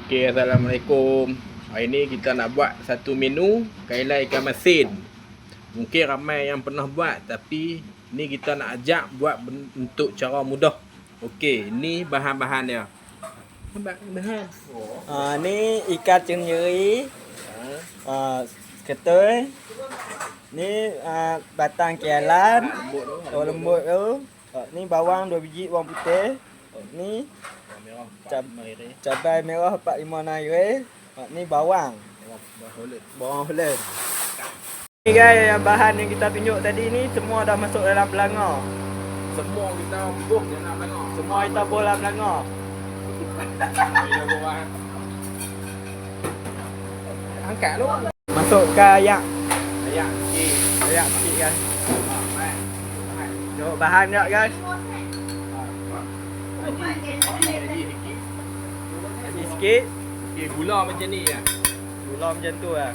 Okey, Assalamualaikum. Hari ni kita nak buat satu menu kailan ikan masin. Mungkin ramai yang pernah buat, tapi ni kita nak ajak buat untuk cara mudah. Okey, ni bahan-bahan dia. Bahan. Ni ikan cengeri, ketul. Ni batang kialan, lembut tu. Ni bawang 2 biji, bawang putih. Ni cabai merah 4-5 naira. Ni bawang. Bawang holland. Ni guys, yang bahan yang kita tunjuk tadi ni semua dah masuk dalam pelanga. Semua kita bubuh dalam pelanga. Semua kita bubuh dalam pelanga. Angkat lu. Masuk ke ayak. Ayak sikit. Ayak sikit guys. Tengok bahan dia guys. Lagi sikit. Okey, gula macam ni ya. Gula macam tu lah.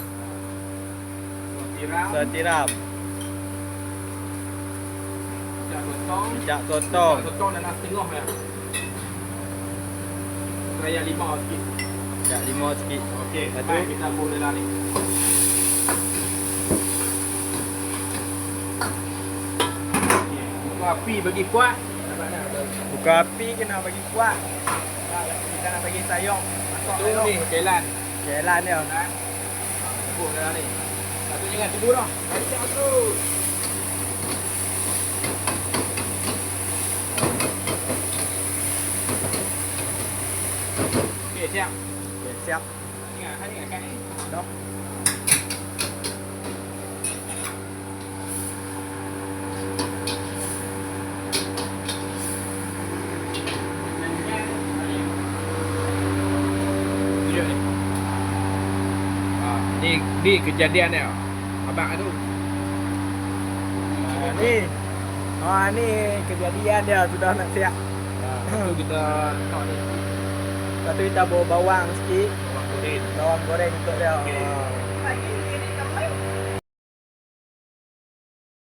Tiram. Setiram. Minyak sotong. Sotong dalam setengah ya. Raya 5 sikit. Minyak 5 sikit. Okey, Lepas lepas tu kita pun dalam ni. Buka api bagi kuat. buka api kena bagi kuat. Kita nak bagi sayur. Masuk Tu ni jalan. jalan dia. Bubuh dalam ni. Satu jangan tunggu dah. Siap terus. Okey, siap. Okay, siap. Ingat ni. Dah. Ni kejadian dia. Abang tu. Ni kejadian dia sudah nak siap. Tu kita letak ni. Lepas tu kita bawa bawang sikit. Bawang kuning. Bawang goreng untuk dia. Okey.